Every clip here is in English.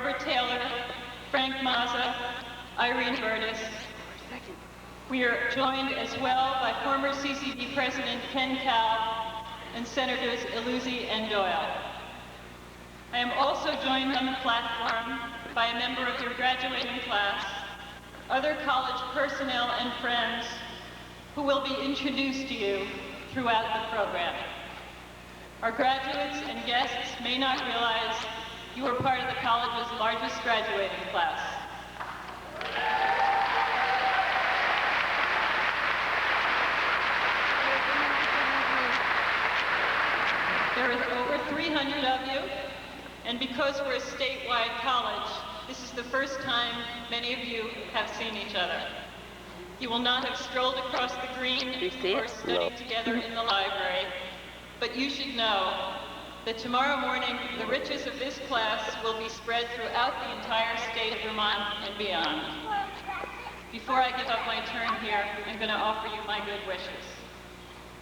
Barbara Taylor, Frank Mazza, Irene Burtis. We are joined as well by former CCV President Ken Cowell and Senators Eluzzi and Doyle. I am also joined on the platform by a member of your graduating class, other college personnel and friends who will be introduced to you throughout the program. Our graduates and guests may not realize you are part of the college's largest graduating class. There is over 300 of you, and because we're a statewide college, this is the first time many of you have seen each other. You will not have strolled across the green or studied together in the library, but you should know that tomorrow morning the riches of this class will be spread throughout the entire state of Vermont and beyond. Before I give up my turn here, I'm going to offer you my good wishes.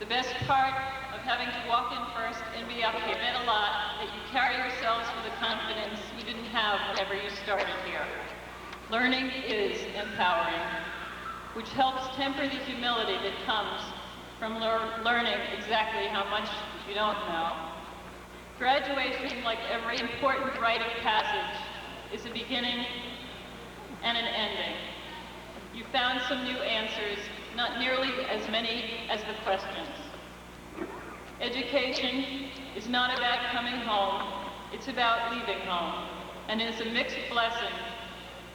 The best part of having to walk in first and be up here meant a lot that you carry yourselves with a confidence you didn't have whenever you started here. Learning is empowering, which helps temper the humility that comes from learning exactly how much you don't know. Graduation, like every important rite of passage, is a beginning and an ending. You found some new answers, not nearly as many as the questions. Education is not about coming home, it's about leaving home, and it is a mixed blessing.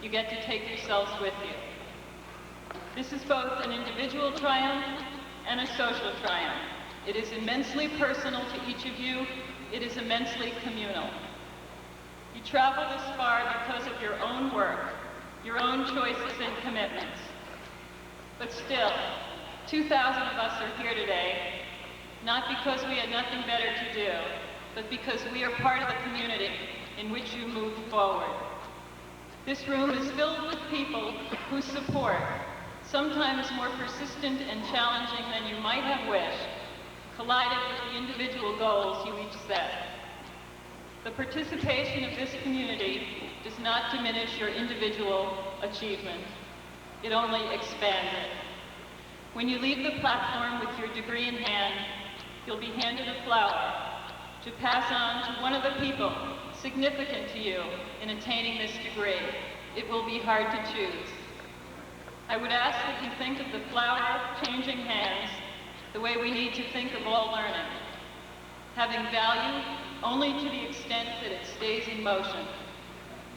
You get to take yourselves with you. This is both an individual triumph and a social triumph. It is immensely personal to each of you. It is immensely communal. You travel this far because of your own work, your own choices and commitments. But still, 2,000 of us are here today, not because we had nothing better to do, but because we are part of the community in which you move forward. This room is filled with people whose support, sometimes more persistent and challenging than you might have wished, collided with the individual goals you each set. The participation of this community does not diminish your individual achievement. It only expands it. When you leave the platform with your degree in hand, you'll be handed a flower to pass on to one of the people significant to you in attaining this degree. It will be hard to choose. I would ask that you think of the flower changing hands the way we need to think of all learning, having value only to the extent that it stays in motion,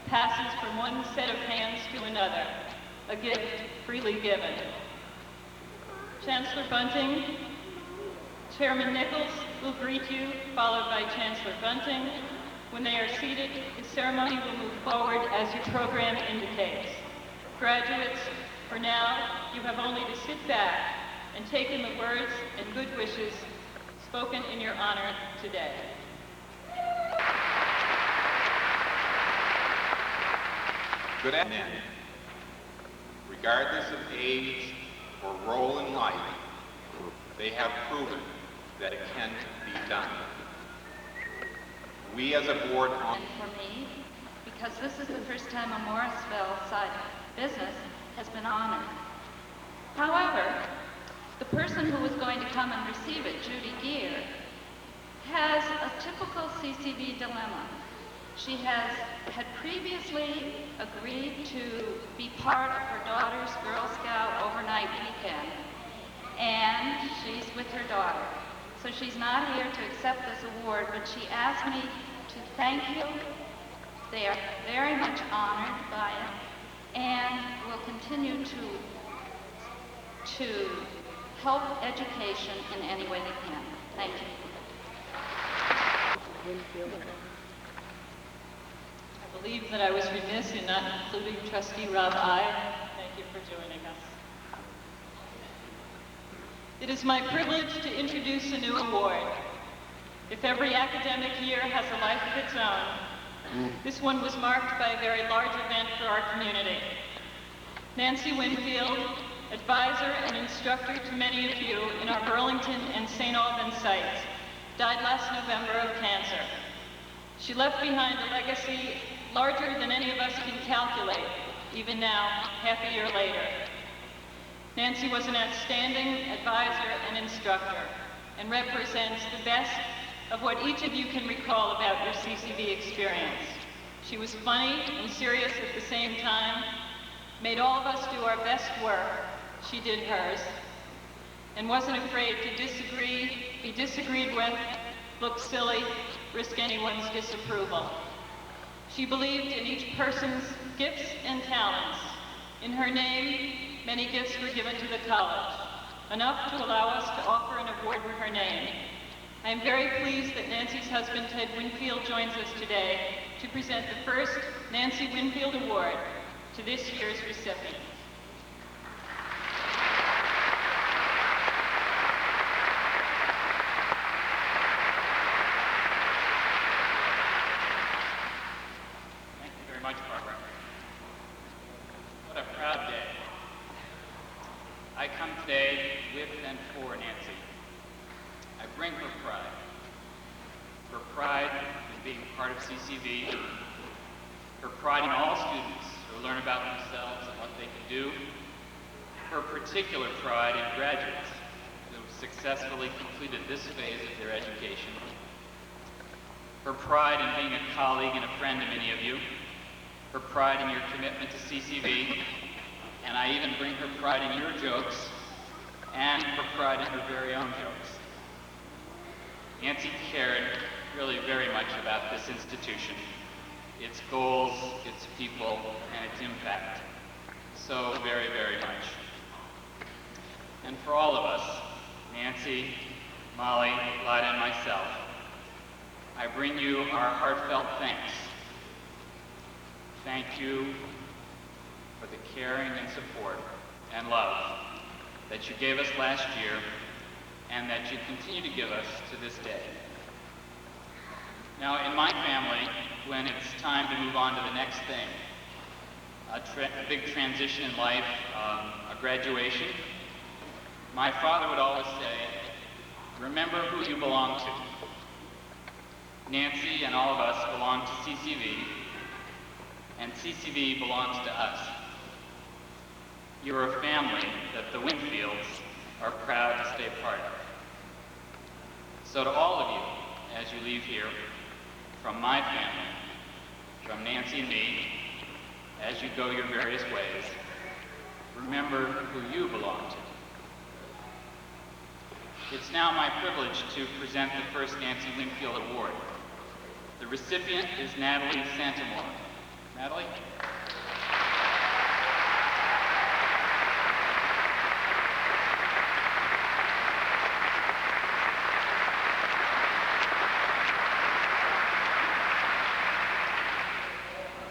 passes from one set of hands to another, a gift freely given. Chancellor Bunting, Chairman Nichols will greet you, followed by Chancellor Bunting. When they are seated, the ceremony will move forward as your program indicates. Graduates, for now, you have only to sit back and take in the words and good wishes spoken in your honor today. Good afternoon. Regardless of age or role in life, they have proven that it can be done. We as a board... For me, because this is the first time a Morrisville side business has been honored. However, the person who is going to come and receive it, Judy Gear, has a typical CCV dilemma. She had previously agreed to be part of her daughter's Girl Scout overnight weekend, and she's with her daughter. So she's not here to accept this award, but she asked me to thank you. They are very much honored by it, and will continue to help education in any way they can. Thank you. I believe that I was remiss in not including Trustee Rob Ide. Thank you for joining us. It is my privilege to introduce a new award. If every academic year has a life of its own, this one was marked by a very large event for our community. Nancy Winfield, advisor and instructor to many of you in our Burlington and St. Albans sites, died last November of cancer. She left behind a legacy larger than any of us can calculate, even now, half a year later. Nancy was an outstanding advisor and instructor, and represents the best of what each of you can recall about your CCV experience. She was funny and serious at the same time, made all of us do our best work. She did hers, and wasn't afraid to disagree, be disagreed with, look silly, risk anyone's disapproval. She believed in each person's gifts and talents. In her name, many gifts were given to the college, enough to allow us to offer an award in her name. I am very pleased that Nancy's husband, Ted Winfield, joins us today to present the first Nancy Winfield Award to this year's recipient. Thank you very much, Barbara. What a proud day. I come today with and for Nancy. I bring her pride. Her pride in being part of CCV. Her pride in all students who learn about themselves and what they can do. Her particular pride in graduates who have successfully completed this phase of their education. Her pride in being a colleague and a friend to many of you. Her pride in your commitment to CCV. And I even bring her pride in your jokes and her pride in her very own jokes. Nancy cared really very much about this institution, its goals, its people, and its impact. So very, very much. And for all of us, Nancy, Molly, Lyda, and myself, I bring you our heartfelt thanks. Thank you for the caring and support and love that you gave us last year and that you continue to give us to this day. Now, in my family, when it's time to move on to the next thing, a big transition in life, a graduation, my father would always say, remember who you belong to. Nancy and all of us belong to CCV, and CCV belongs to us. You're a family that the Winfields are proud to stay part of. So to all of you, as you leave here, from my family, from Nancy and me, as you go your various ways, remember who you belong to. It's now my privilege to present the first Nancy Winfield Award. The recipient is Natalie Santamore. Natalie?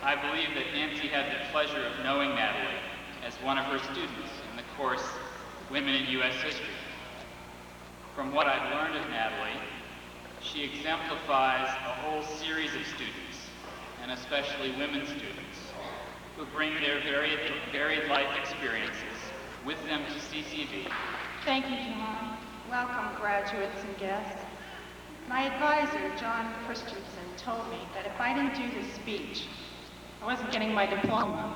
I believe that Nancy had the pleasure of knowing Natalie as one of her students in the course Women in U.S. History. From what I've learned of Natalie, she exemplifies a whole series of students, and especially women students, who bring their varied life experiences with them to CCV. Thank you, John. Welcome, graduates and guests. My advisor, John Christensen, told me that if I didn't do this speech, I wasn't getting my diploma.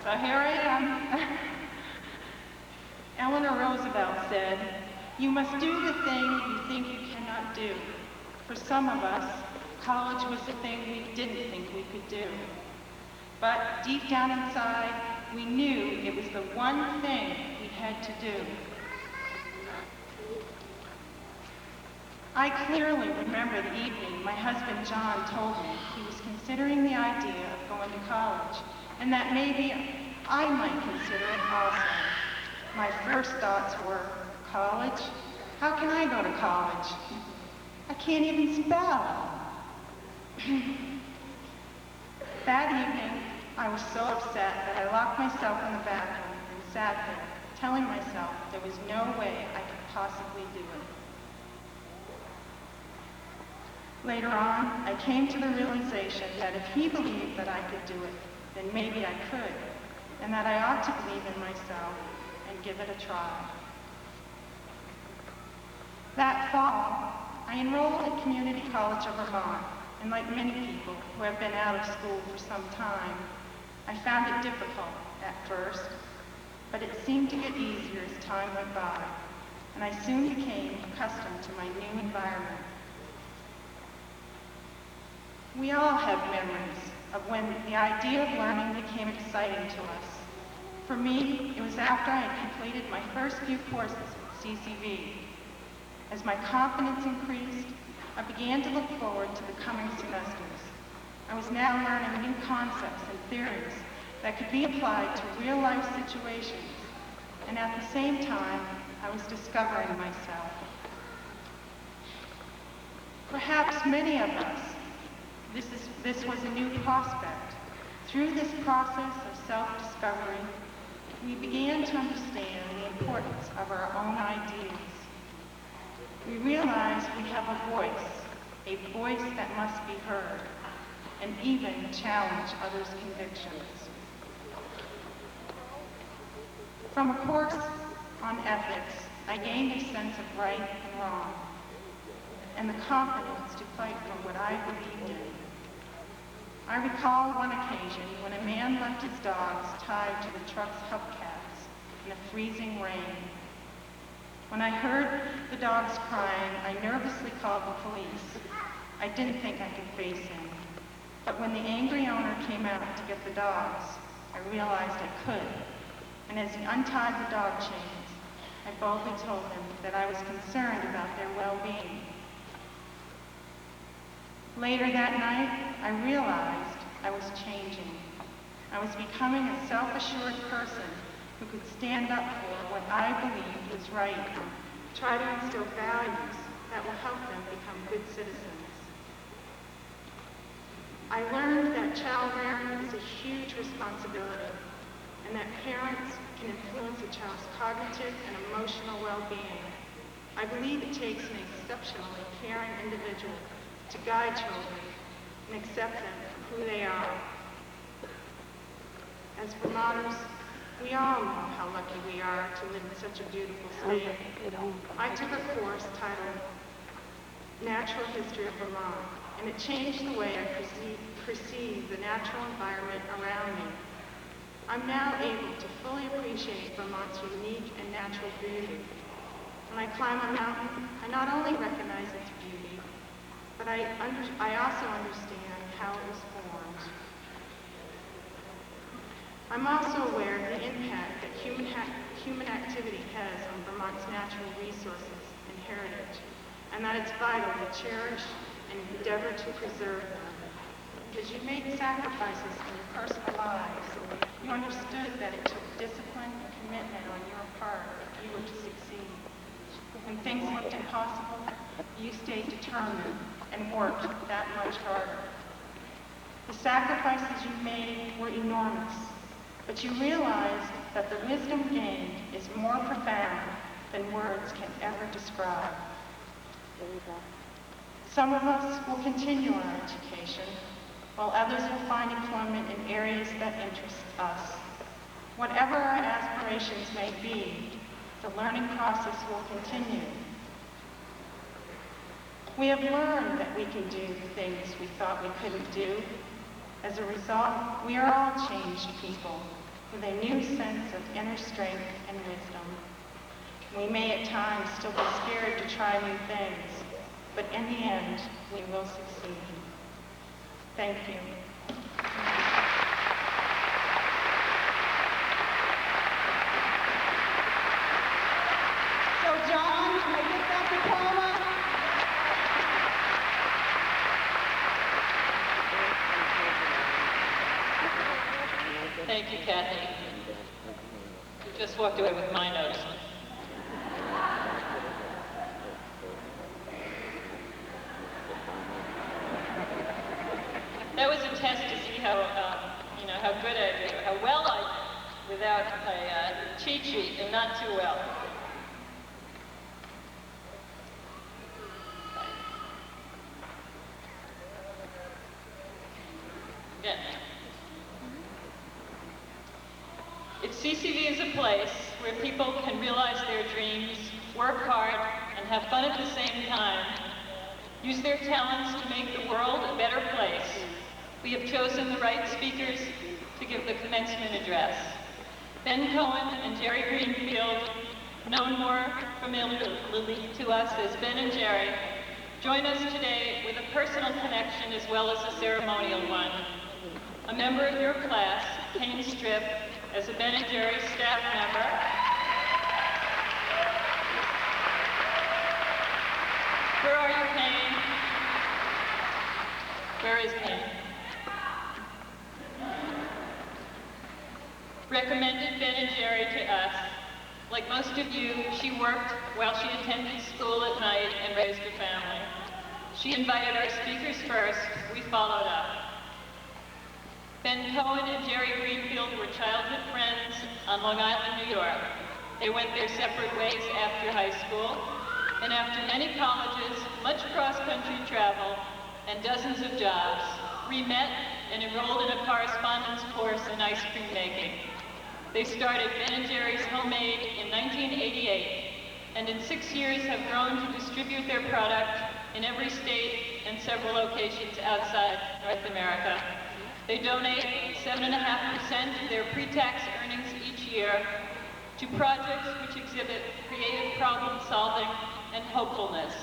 So here I am. Eleanor Roosevelt said, "You must do the thing you think you cannot do." For some of us, college was the thing we didn't think we could do. But deep down inside, we knew it was the one thing we had to do. I clearly remember the evening my husband John told me he was considering the idea of going to college, and that maybe I might consider it also. My first thoughts were, college? How can I go to college? I can't even spell. That evening, I was so upset that I locked myself in the bathroom and sat there, telling myself there was no way I could possibly do it. Later on, I came to the realization that if he believed that I could do it, then maybe I could, and that I ought to believe in myself and give it a try. That fall, I enrolled at Community College of Vermont, and like many people who have been out of school for some time, I found it difficult at first, but it seemed to get easier as time went by, and I soon became accustomed to my new environment. We all have memories of when the idea of learning became exciting to us. For me, it was after I had completed my first few courses at CCV. As my confidence increased, I began to look forward to the coming semesters. I was now learning new concepts and theories that could be applied to real-life situations, and at the same time, I was discovering myself. Perhaps many of us, this was a new prospect. Through this process of self-discovery, we began to understand the importance of our own ideas. We realized we have a voice that must be heard, and even challenge others' convictions. From a course on ethics, I gained a sense of right and wrong, and the confidence to fight for what I believed in. I recall one occasion when a man left his dogs tied to the truck's hubcaps in a freezing rain. When I heard the dogs crying, I nervously called the police. I didn't think I could face him, but when the angry owner came out to get the dogs, I realized I could, and as he untied the dog chains, I boldly told him that I was concerned about their well-being. Later that night, I realized I was changing. I was becoming a self-assured person who could stand up for what I believed was right, try to instill values that will help them become good citizens. I learned that child rearing is a huge responsibility, and that parents can influence a child's cognitive and emotional well-being. I believe it takes an exceptionally caring individual to guide children and accept them for who they are. As Vermonters, we all know how lucky we are to live in such a beautiful state. I took a course titled Natural History of Vermont, and it changed the way I perceive the natural environment around me. I'm now able to fully appreciate Vermont's unique and natural beauty. When I climb a mountain, I not only recognize its beauty, but I also understand how it was formed. I'm also aware of the impact that human activity has on Vermont's natural resources and heritage, and that it's vital to cherish and endeavor to preserve them. As you made sacrifices in your personal lives, you understood that it took discipline and commitment on your part if you were to succeed. When things looked impossible, you stayed determined and worked that much harder. The sacrifices you made were enormous, but you realized that the wisdom gained is more profound than words can ever describe. Some of us will continue our education, while others will find employment in areas that interest us. Whatever our aspirations may be, the learning process will continue. We have learned that we can do the things we thought we couldn't do. As a result, we are all changed people with a new sense of inner strength and wisdom. We may at times still be scared to try new things, but in the end, we will succeed. Thank you. So John, can I get that diploma? Thank you, Kathy. You just walked away with my notes. That was a test to see how good I do, how well I do, without a cheat sheet and not too well. Again. If CCV is a place where people can realize their dreams, work hard, and have fun at the same time, use their talents to make the world a better place. We have chosen the right speakers to give the commencement address. Ben Cohen and Jerry Greenfield, known more familiarly to us as Ben and Jerry, join us today with a personal connection as well as a ceremonial one. A member of your class, Kane Strip, as a Ben and Jerry staff member, where are you, Kane? Where is Kane? Recommended Ben and Jerry to us. Like most of you, she worked while she attended school at night and raised a family. She invited our speakers first. We followed up. Ben Cohen and Jerry Greenfield were childhood friends on Long Island, New York. They went their separate ways after high school, and after many colleges, much cross-country travel, and dozens of jobs, re-met and enrolled in a correspondence course in ice cream making. They started Ben and Jerry's Homemade in 1988, and in 6 years have grown to distribute their product in every state and several locations outside North America. They donate 7.5% of their pre-tax earnings each year to projects which exhibit creative problem solving and hopefulness.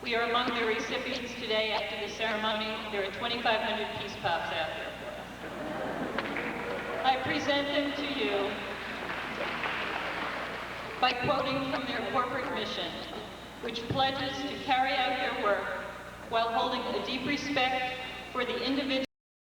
We are among the recipients today after the ceremony. There are 2,500 Peace Pops out there. I present them to you by quoting from their corporate mission, which pledges to carry out their work while holding a deep respect for the individual